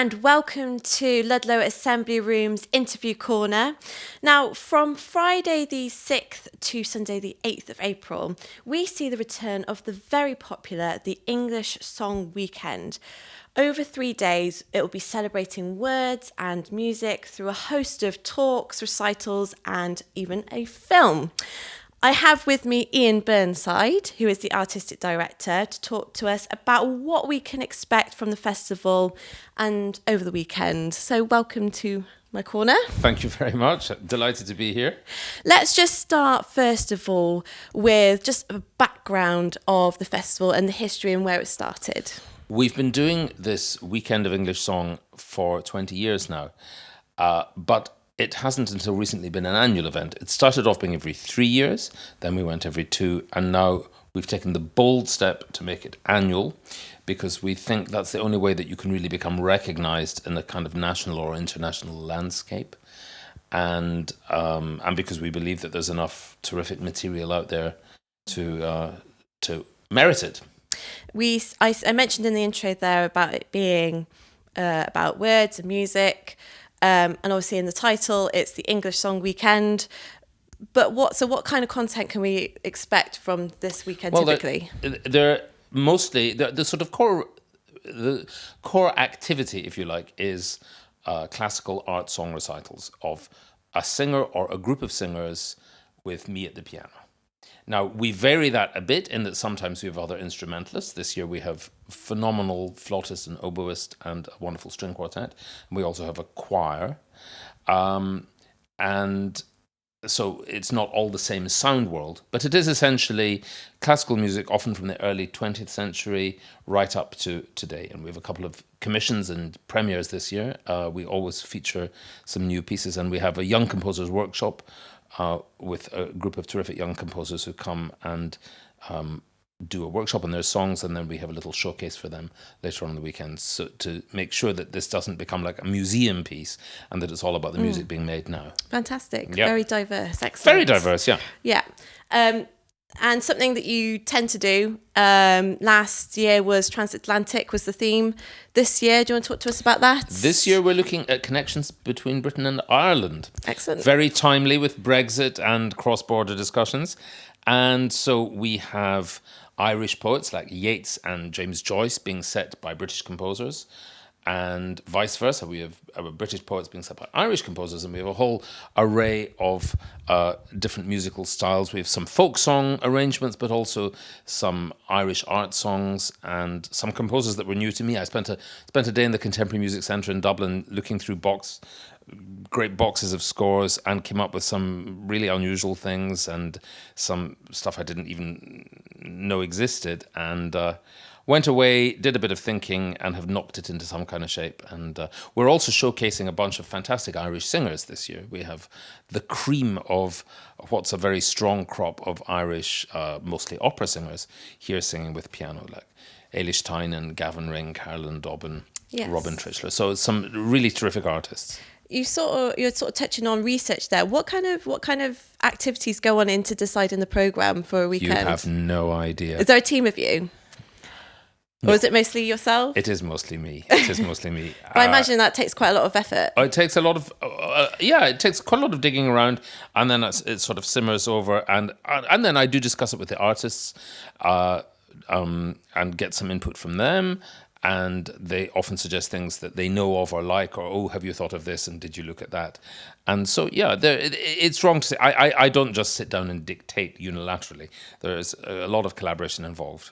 and welcome to Ludlow Assembly Rooms Interview Corner. Now, from Friday the 6th to Sunday the 8th of April, we see the return of the very popular The English Song Weekend. Over 3 days, it will be celebrating words and music through a host of talks, recitals, and even a film. I have with me Iain Burnside, who is the artistic director, to talk to us about what we can expect from the festival and over the weekend. So welcome to my corner. Thank you very much. Delighted to be here. Let's just start, first of all, with just a background of the festival and the history and where it started. We've been doing this Weekend of English Song for 20 years now, but it hasn't until recently been an annual event. It started off being every 3 years, then we went every 2, and now we've taken the bold step to make it annual because we think that's the only way that you can really become recognised in a kind of national or international landscape. And because we believe that there's enough terrific material out there to merit it. I mentioned in the intro there about it being about words and music. And obviously in the title, it's the English Song Weekend. But what kind of content can we expect from this weekend typically? They're mostly the sort of core activity, if you like, is classical art song recitals of a singer or a group of singers with me at the piano. Now, we vary that a bit in that sometimes we have other instrumentalists. This year we have phenomenal flautist and oboist and a wonderful string quartet. And we also have a choir. And so it's not all the same sound world, but it is essentially classical music, often from the early 20th century right up to today. And we have a couple of commissions and premieres this year. We always feature some new pieces, and we have a young composers workshop with a group of terrific young composers who come and do a workshop on their songs, and then we have a little showcase for them later on the weekend, so to make sure that this doesn't become like a museum piece and that it's all about the music being made now. Fantastic. Yep. Very diverse. Excellent. Very diverse, yeah. Yeah. And something that you tend to do, last year was transatlantic was the theme. This year, do you want to talk to us about that? This year we're looking at connections between Britain and Ireland. Excellent. Very timely with Brexit and cross-border discussions. And so we have Irish poets like Yeats and James Joyce being set by British composers, and vice versa. We have British poets being set by Irish composers, and we have a whole array of different musical styles. We have some folk song arrangements, but also some Irish art songs and some composers that were new to me. I spent a day in the Contemporary Music Centre in Dublin looking through great boxes of scores and came up with some really unusual things and some stuff I didn't even know existed, and went away, did a bit of thinking, and have knocked it into some kind of shape. And we're also showcasing a bunch of fantastic Irish singers this year. We have the cream of what's a very strong crop of Irish, mostly opera singers, here singing with piano, like Eilish Tynan, Gavin Ring, Carolyn Dobbin, Yes. Robin Tritchler. So some really terrific artists. You're sort of touching on research there. What kind of activities go on into deciding the programme for a weekend? You have no idea. Is there a team of you? No. Or is it mostly yourself? It is mostly me. But I imagine that takes quite a lot of effort. It takes a lot of, it takes quite a lot of digging around, and then it sort of simmers over, and then I do discuss it with the artists, and get some input from them. And they often suggest things that they know of or like, or, oh, have you thought of this? And did you look at that? And so, yeah, it's wrong to say. I don't just sit down and dictate unilaterally. There is a lot of collaboration involved.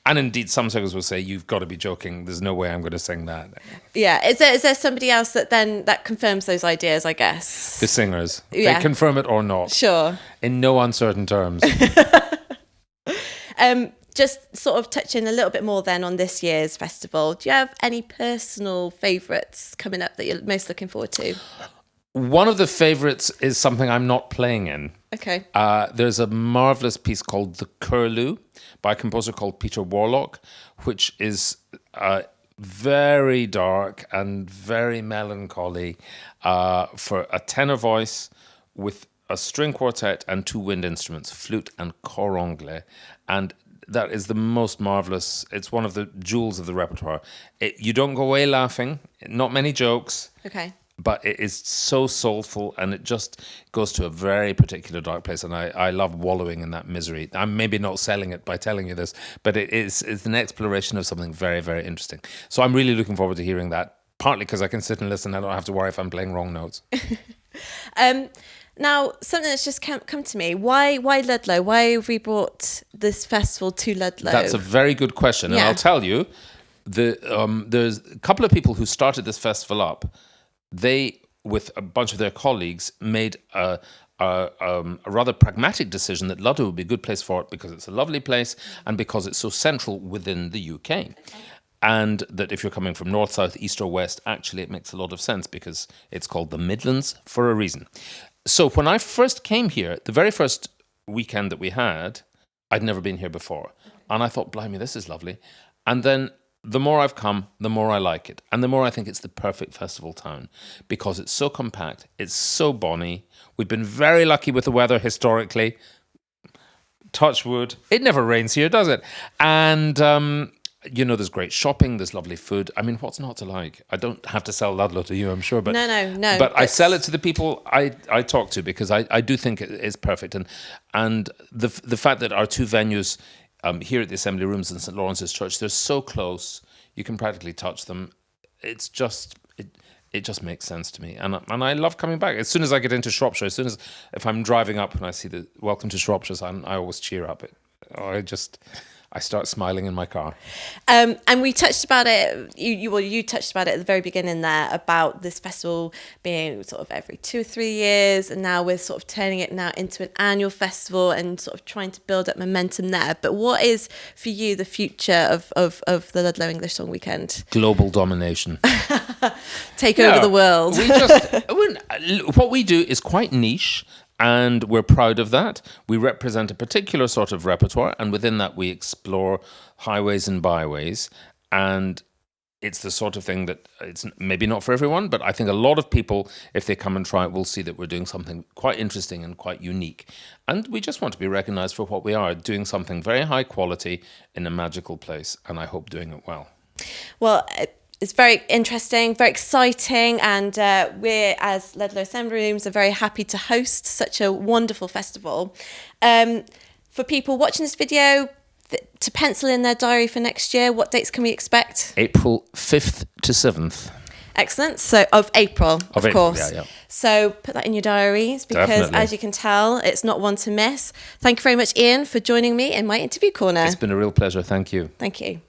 And indeed, some singers will say, you've got to be joking. There's no way I'm going to sing that. Yeah. Is there somebody else that confirms those ideas, I guess? The singers. Yeah. They confirm it or not. Sure. In no uncertain terms. Just sort of touching a little bit more then on this year's festival. Do you have any personal favourites coming up that you're most looking forward to? One of the favourites is something I'm not playing in. Okay. There's a marvellous piece called The Curlew by a composer called Peter Warlock, which is very dark and very melancholy for a tenor voice with a string quartet and 2 wind instruments, flute and cor anglais, and that is the most marvelous. It's one of the jewels of the repertoire. You don't go away laughing. Not many jokes. Okay. But it is so soulful, and it just goes to a very particular dark place. And I love wallowing in that misery. I'm maybe not selling it by telling you this, but it's an exploration of something very, very interesting. So I'm really looking forward to hearing that, partly because I can sit and listen. I don't have to worry if I'm playing wrong notes. Now, something that's just come to me. Why Ludlow? Why have we brought this festival to Ludlow? That's a very good question. And I'll tell you, there's a couple of people who started this festival up. They, with a bunch of their colleagues, made a rather pragmatic decision that Ludlow would be a good place for it because it's a lovely place and because it's so central within the UK. Okay. And that if you're coming from north, south, east or west, actually it makes a lot of sense because it's called the Midlands for a reason. So when I first came here, the very first weekend that we had, I'd never been here before. And I thought, blimey, this is lovely. And then the more I've come, the more I like it. And the more I think it's the perfect festival town because it's so compact, it's so bonny. We've been very lucky with the weather historically. Touch wood. It never rains here, does it? And, there's great shopping, there's lovely food. I mean, what's not to like? I don't have to sell Ludlow to you, I'm sure. But No. But I sell it to the people I talk to because I do think it is perfect. And the fact that our two venues here at the Assembly Rooms in St. Lawrence's Church, they're so close, you can practically touch them. It's just, it just makes sense to me. And I love coming back. As soon as I get into Shropshire, if I'm driving up and I see the Welcome to Shropshire sign, I always cheer up. I start smiling in my car. And we touched about it, you touched about it at the very beginning there, about this festival being sort of every 2 or 3 years, and now we're sort of turning it now into an annual festival and sort of trying to build up momentum there. But what is, for you, the future of the Ludlow English Song Weekend? Global domination. Take over the world. What we do is quite niche. And we're proud of that. We represent a particular sort of repertoire, and within that we explore highways and byways. And it's the sort of thing that it's maybe not for everyone, but I think a lot of people, if they come and try it, will see that we're doing something quite interesting and quite unique. And we just want to be recognised for what we are, doing something very high quality in a magical place, and I hope doing it well. Well, it's very interesting, very exciting, and we're, as Ludlow Assembly Rooms, are very happy to host such a wonderful festival. For people watching this video, to pencil in their diary for next year, what dates can we expect? April 5th to 7th. Excellent. So, of April, of course. Yeah. So, put that in your diaries because, Definitely. As you can tell, it's not one to miss. Thank you very much, Iain, for joining me in my interview corner. It's been a real pleasure. Thank you. Thank you.